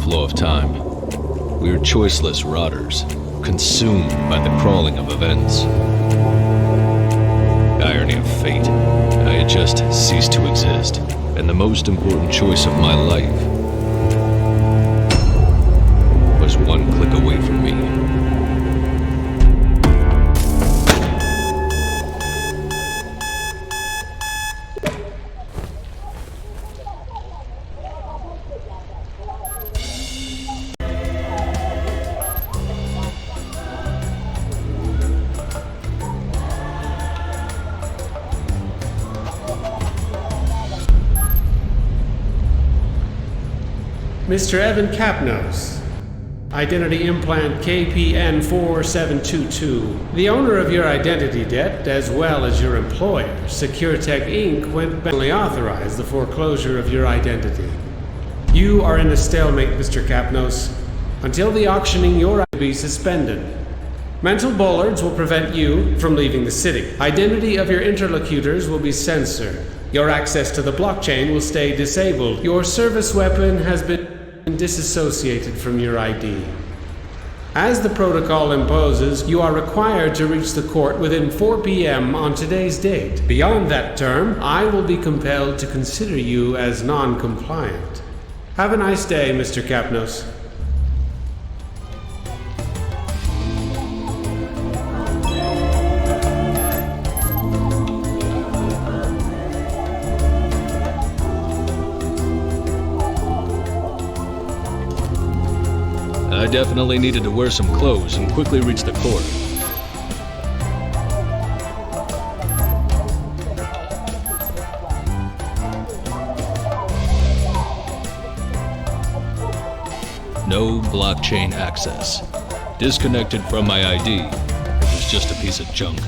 flow of time. We're choiceless rotters, consumed by the crawling of events. Irony of fate. I had just ceased to exist, and the most important choice of my life was one click away from me. Mr. Evan Capnos, identity implant KPN4722. The owner of your identity debt, as well as your employer, SecureTech Inc., went back and authorized the foreclosure of your identity. You are in a stalemate, Mr. Capnos, until the auctioning your identity be suspended. Mental bollards will prevent you from leaving the city. Identity of your interlocutors will be censored. Your access to the blockchain will stay disabled. Your service weapon has been disassociated from your ID. As the protocol imposes, you are required to reach the court within 4 p.m. on today's date. Beyond that term, I will be compelled to consider you as non-compliant. Have a nice day, Mr. Capnos. I definitely needed to wear some clothes and quickly reach the court. No blockchain access. Disconnected from my ID. It was just a piece of junk.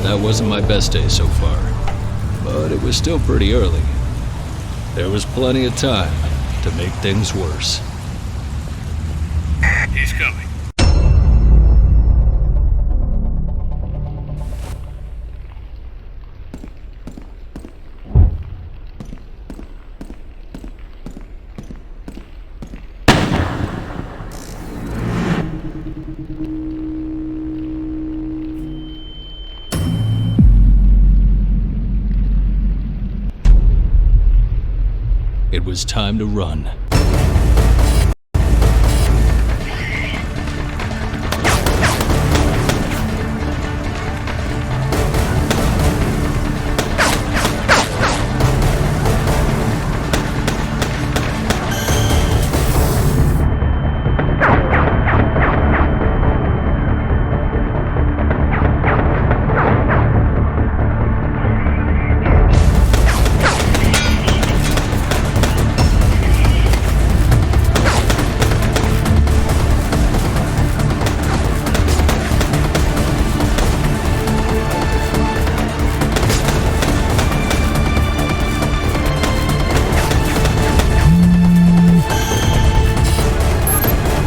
That wasn't my best day so far, but it was still pretty early. There was plenty of time to make things worse. He's coming. It was time to run.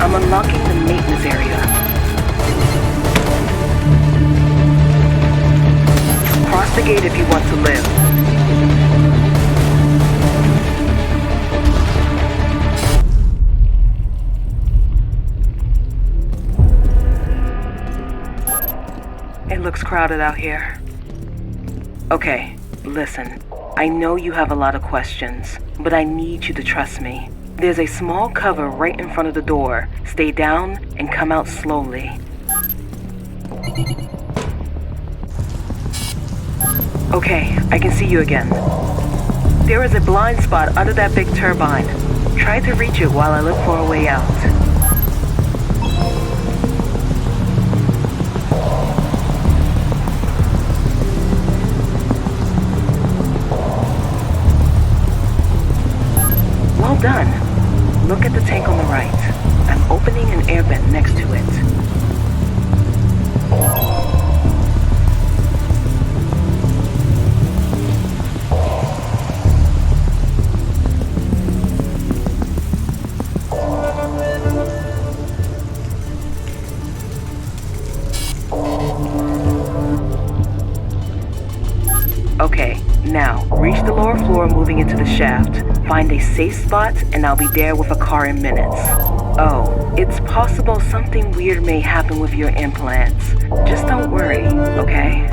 I'm unlocking the maintenance area. Cross the gate if you want to live. It looks crowded out here. Okay, Listen, I know you have a lot of questions, but I need you to trust me. There's a small cover right in front of the door. Stay down and come out slowly. Okay, I can see you again. There is a blind spot under that big turbine. Try to reach it while I look for a way out. Well done. Look at the tank on the right. I'm opening an air vent next to it. Okay, now, reach the lower floor moving into the shaft. Find a safe spot, and I'll be there with a car in minutes. Oh, it's possible something weird may happen with your implants. Just don't worry, okay?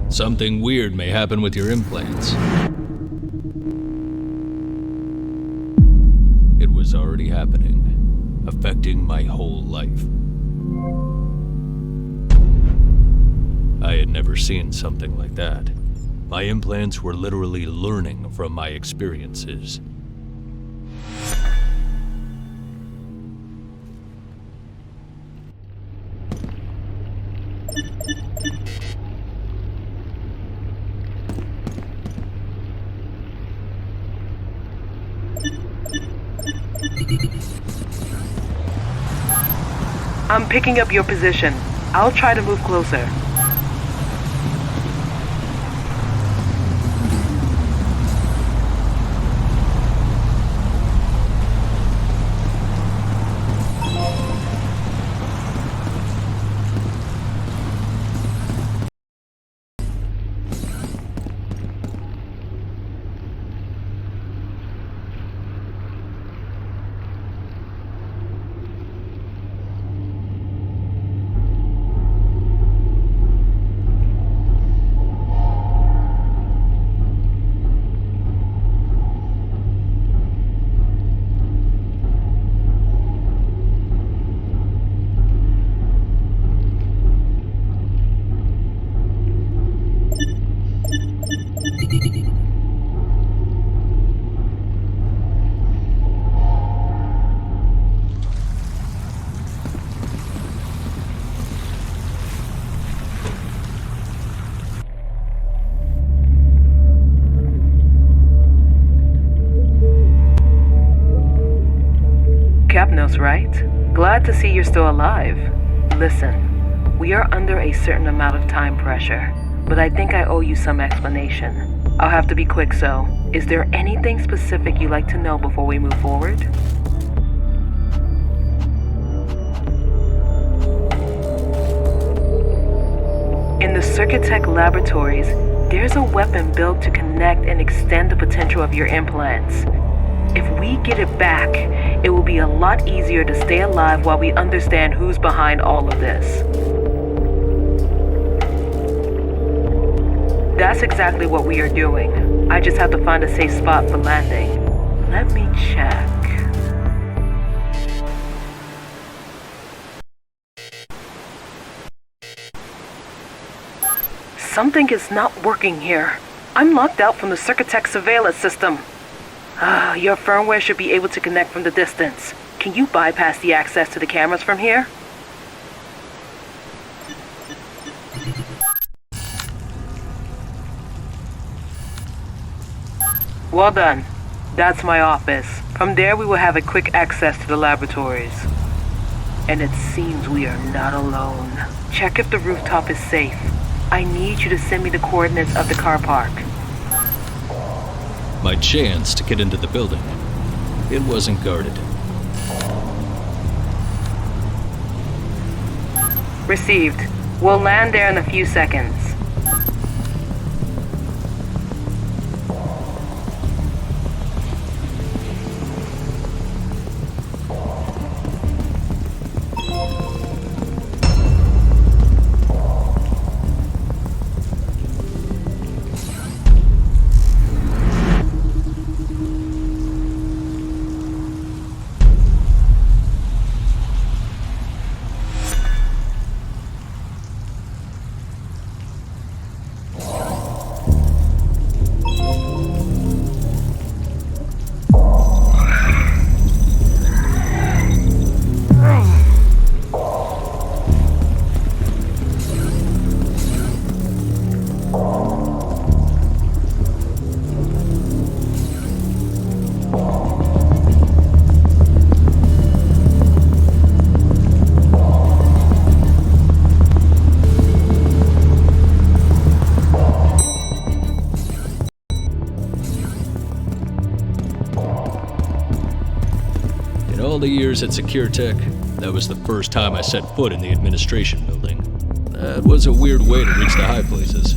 Something weird may happen with your implants. It was already happening, affecting my whole life. I had never seen something like that. My implants were literally learning from my experiences. I'm picking up your position. I'll try to move closer. Capnos, right? Glad to see you're still alive. Listen, we are under a certain amount of time pressure, but I think I owe you some explanation. I'll have to be quick, so is there anything specific you'd like to know before we move forward? In the Circuit Tech laboratories, there's a weapon built to connect and extend the potential of your implants. If we get it back, it will be a lot easier to stay alive while we understand who's behind all of this. That's exactly what we are doing. I just have to find a safe spot for landing. Let me check. Something is not working here. I'm locked out from the Circuit Tech surveillance system. Your firmware should be able to connect from the distance. Can you bypass the access to the cameras from here? Well done. That's my office. From there we will have a quick access to the laboratories. And it seems we are not alone. Check if the rooftop is safe. I need you to send me the coordinates of the car park. My chance to get into the building. It wasn't guarded. Received. We'll land there in a few seconds. All the years at SecureTech, that was the first time I set foot in the administration building. That was a weird way to reach the high places.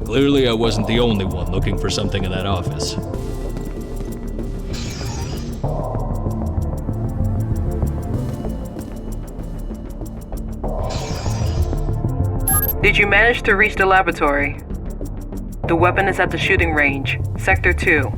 Clearly, I wasn't the only one looking for something in that office. Did you manage to reach the laboratory? The weapon is at the shooting range, Sector 2.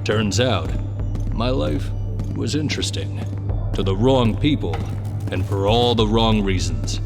Turns out, my life was interesting. To the wrong people, and for all the wrong reasons.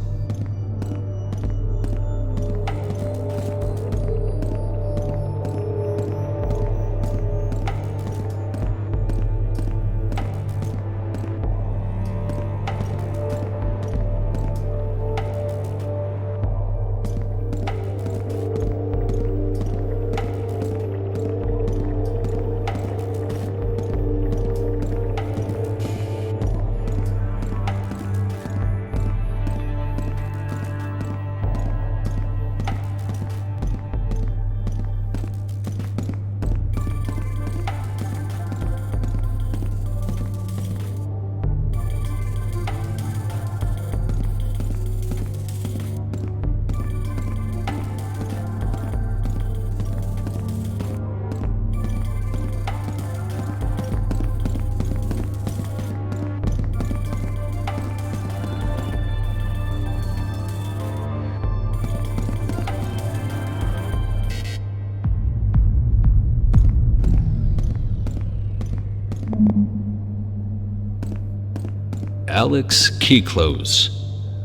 Alex Keyclose.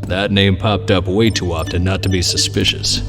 That name popped up way too often not to be suspicious.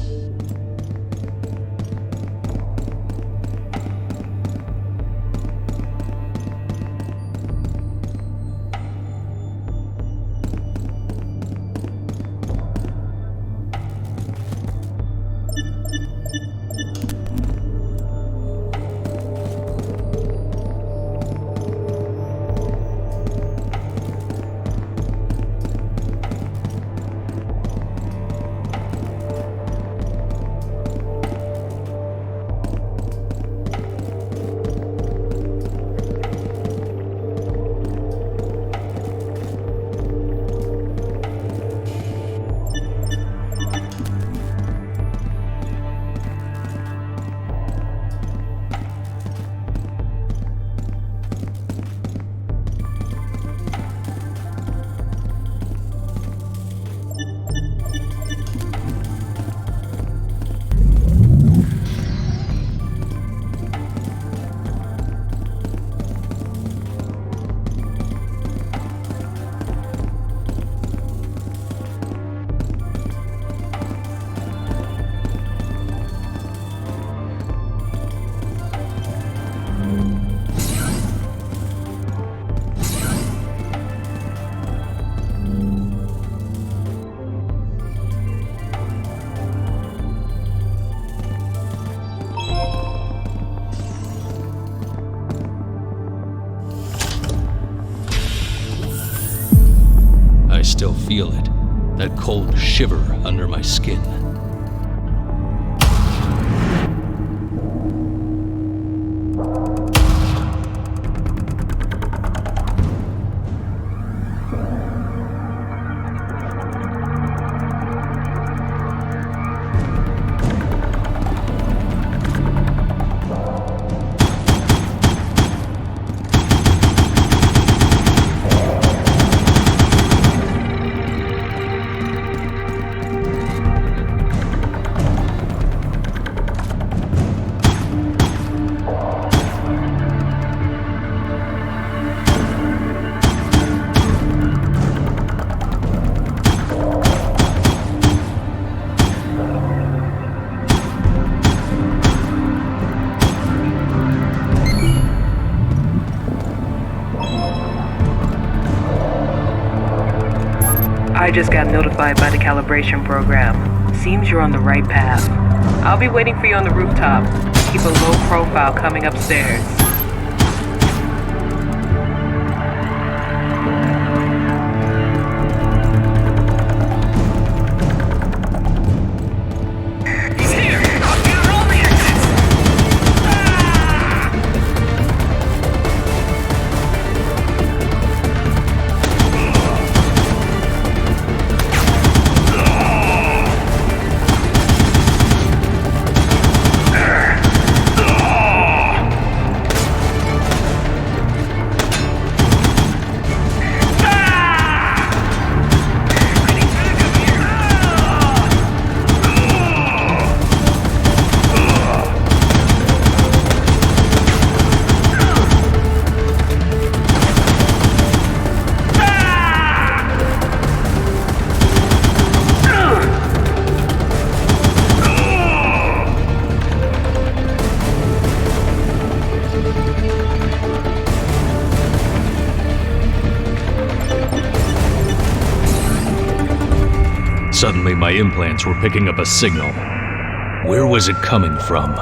still feel it, that cold shiver under my skin. I just got notified by the calibration program. Seems you're on the right path. I'll be waiting for you on the rooftop. Keep a low profile coming upstairs. Suddenly, my implants were picking up a signal. Where was it coming from?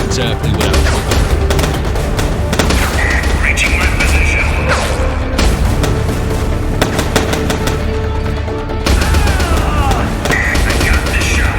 Exactly what I was looking for. Reaching my position. I got this shot.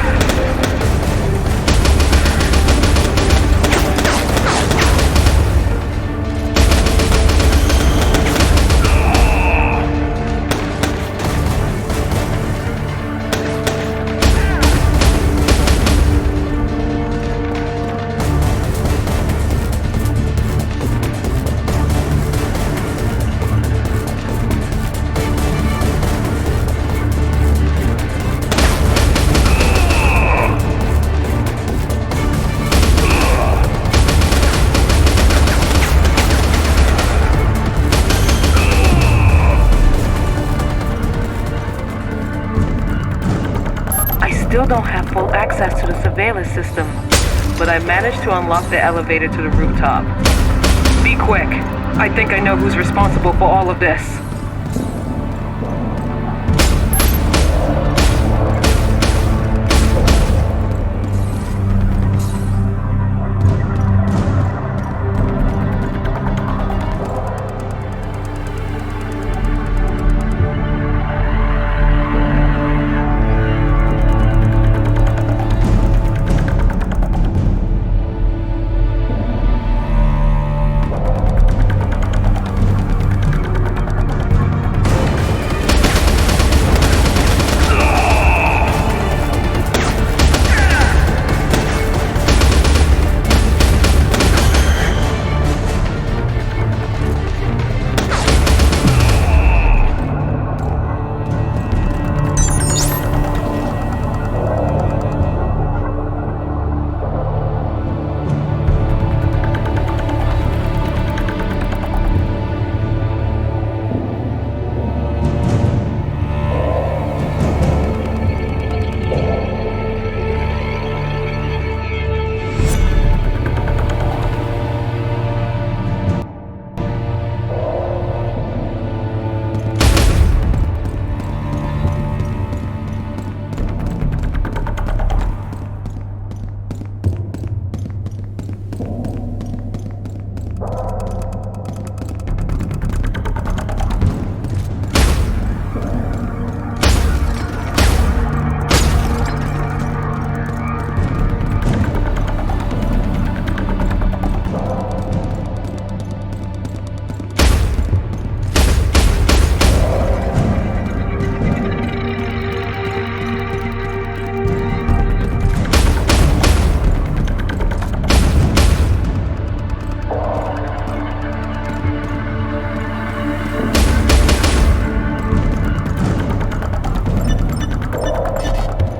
still don't have full access to the surveillance system, but I managed to unlock the elevator to the rooftop. Be quick. I think I know who's responsible for all of this.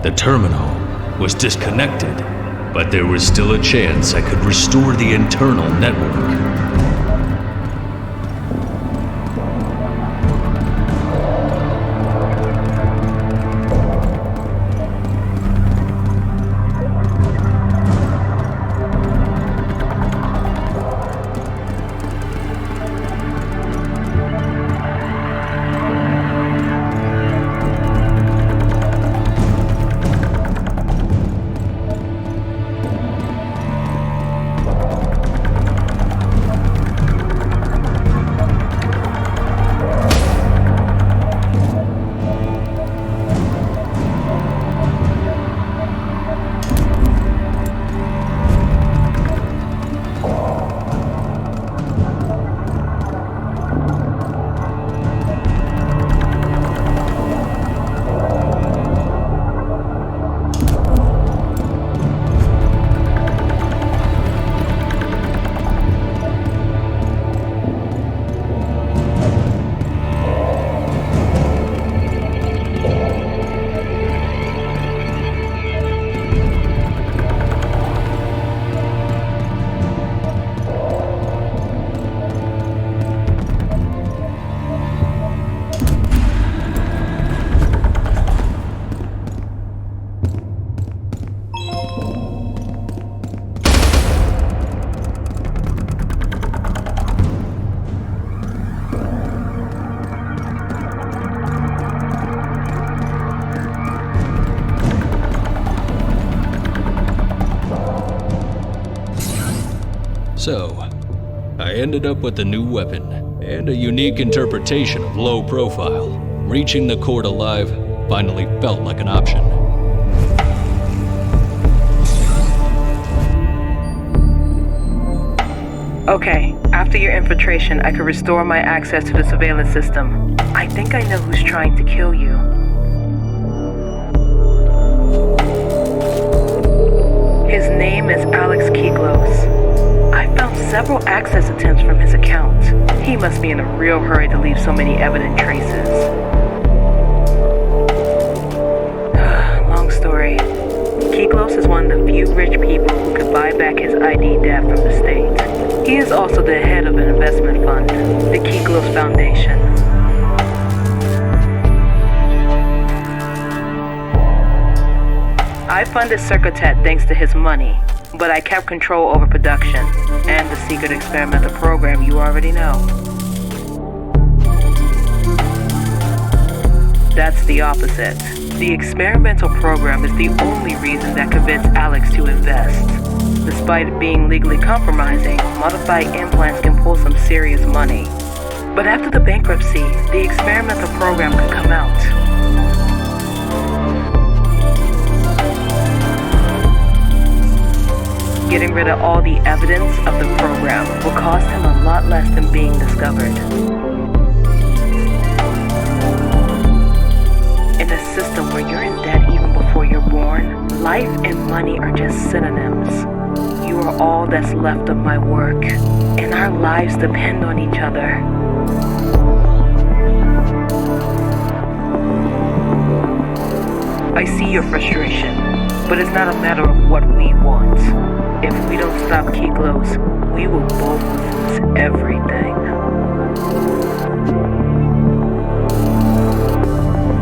The terminal was disconnected, but there was still a chance I could restore the internal network. So, I ended up with a new weapon and a unique interpretation of low profile. Reaching the court alive finally felt like an option. Okay, after your infiltration, I could restore my access to the surveillance system. I think I know who's trying to kill you. His name is Alex Keglos. I found several access attempts from his account. He must be in a real hurry to leave so many evident traces. Long story. Keglos is one of the few rich people who could buy back his ID debt from the state. He is also the head of an investment fund, the Keglos Foundation. I funded Circuitet thanks to his money, but I kept control over production and the secret experimental program you already know. That's the opposite. The experimental program is the only reason that convinced Alex to invest. Despite it being legally compromising, modified implants can pull some serious money. But after the bankruptcy, the experimental program could come out. Getting rid of all the evidence of the program will cost him a lot less than being discovered. In a system where you're in debt even before you're born, life and money are just synonyms. You are all that's left of my work, and our lives depend on each other. I see your frustration, but it's not a matter of what we want. If we don't stop Kiklos, we will both lose everything.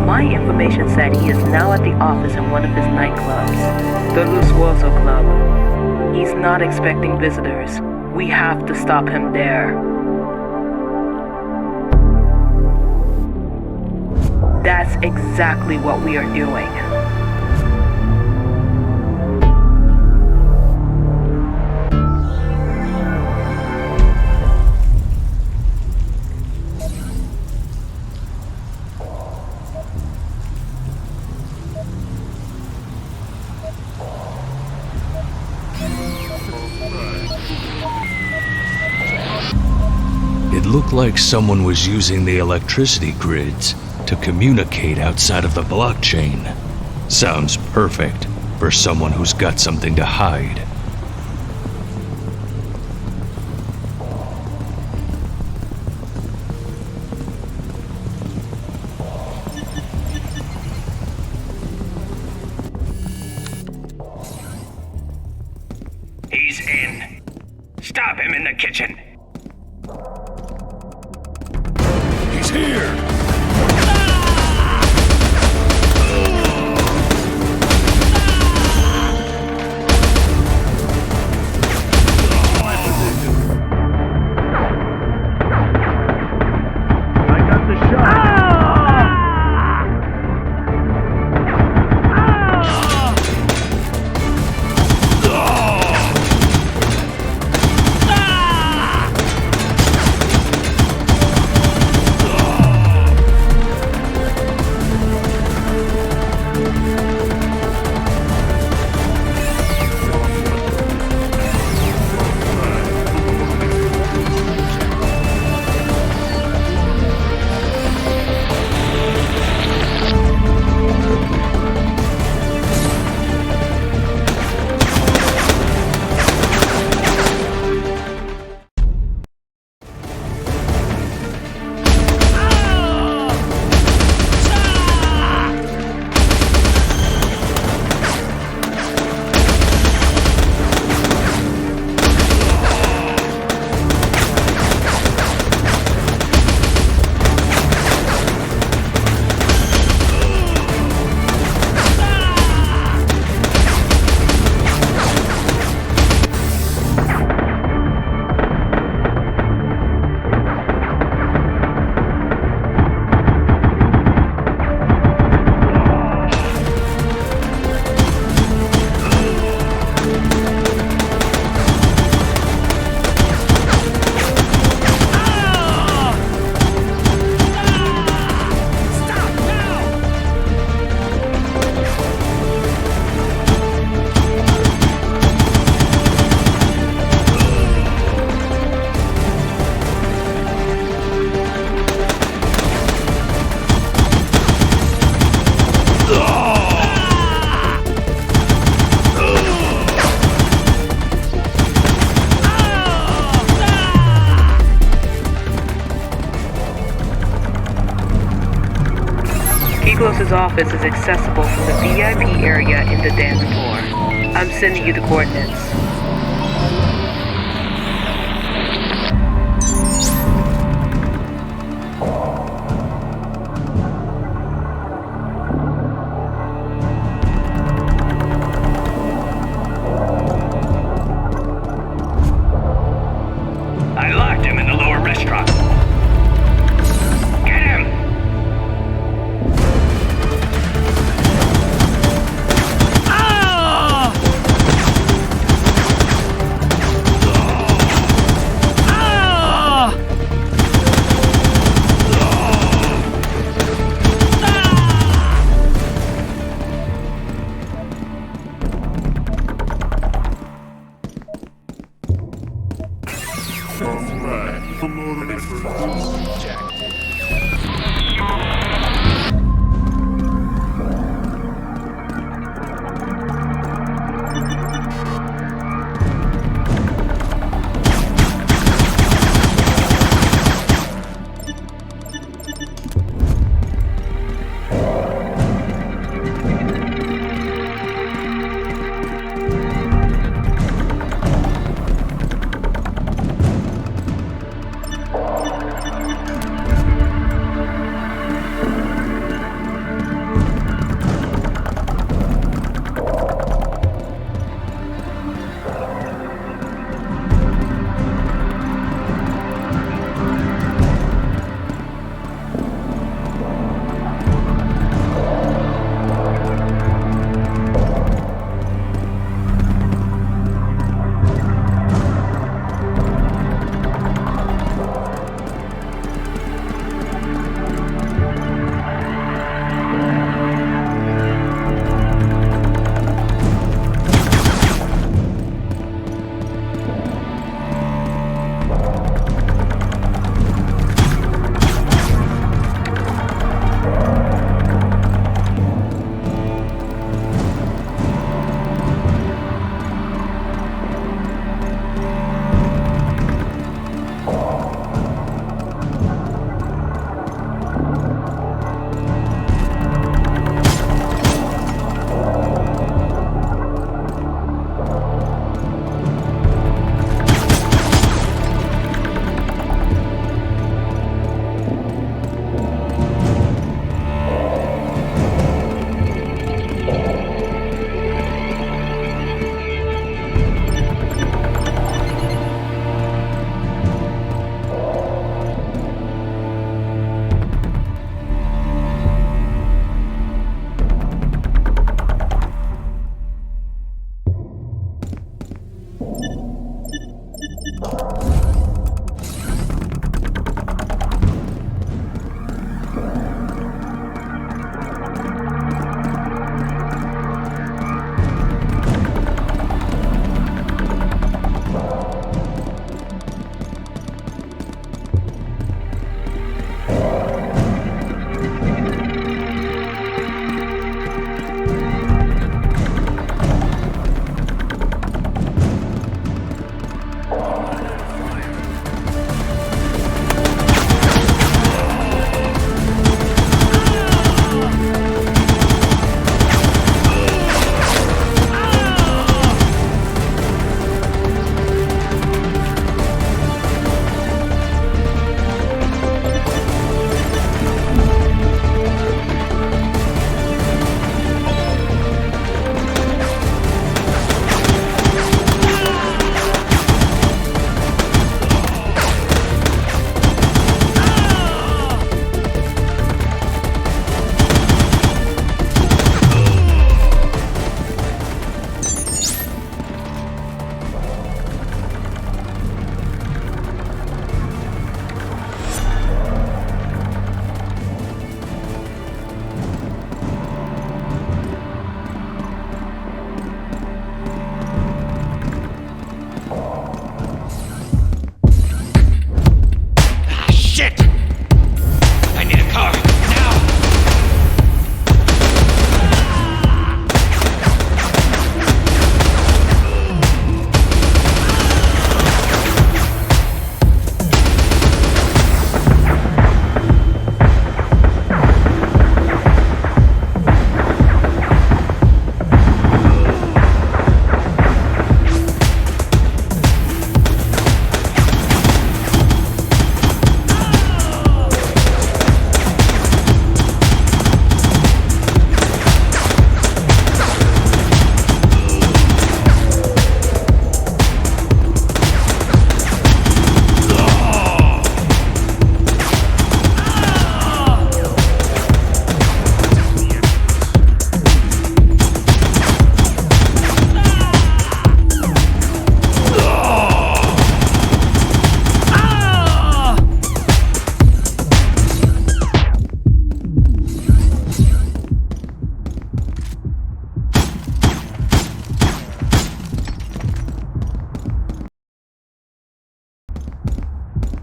My information said he is now at the office in one of his nightclubs, the Lusuoso Club. He's not expecting visitors. We have to stop him there. That's exactly what we are doing. It looked like someone was using the electricity grids to communicate outside of the blockchain. Sounds perfect for someone who's got something to hide. He's in. Stop him in the kitchen. He's here! Kiklos' office is accessible from the VIP area in the dance floor. I'm sending you the coordinates.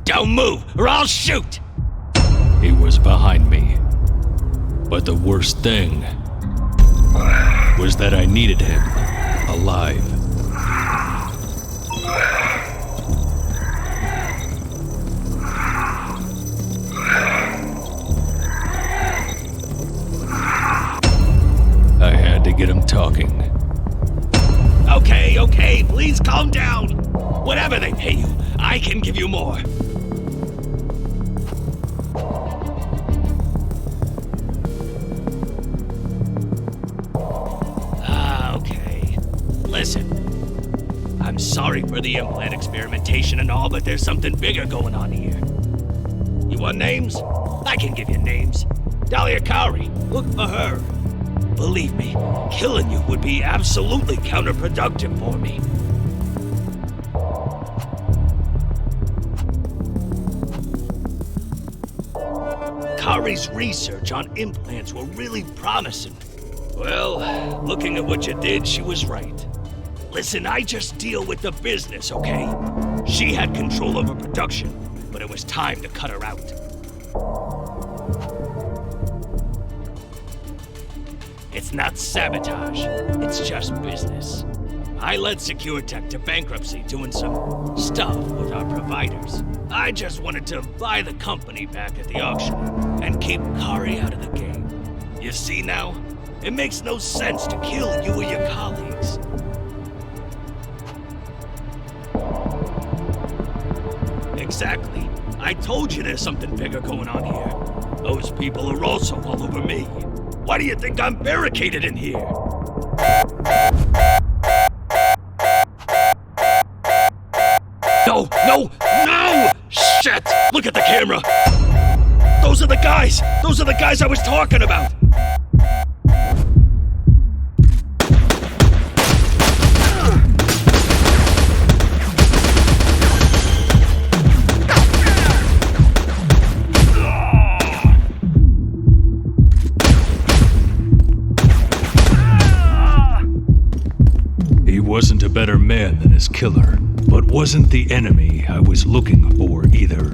Don't move, or I'll shoot! He was behind me. But the worst thing was that I needed him alive. I had to get him talking. Okay, please calm down. Whatever they pay you, I can give you more. Okay. Listen, I'm sorry for the implant experimentation and all, but there's something bigger going on here. You want names? I can give you names. Dahlia Cowrie, look for her. Believe me, killing you would be absolutely counterproductive for me. Kari's research on implants were really promising. Well, looking at what you did, she was right. Listen, I just deal with the business, okay? She had control over production, but it was time to cut her out. It's not sabotage, it's just business. I led SecureTech to bankruptcy doing some stuff with our providers. I just wanted to buy the company back at the auction and keep Kari out of the game. You see now? It makes no sense to kill you or your colleagues. Exactly. I told you there's something bigger going on here. Those people are also all over me. Why do you think I'm barricaded in here? No! Shit! Look at the camera! Those are the guys! Those are the guys I was talking about! He wasn't a better man than his killer, but wasn't the enemy I was looking for either.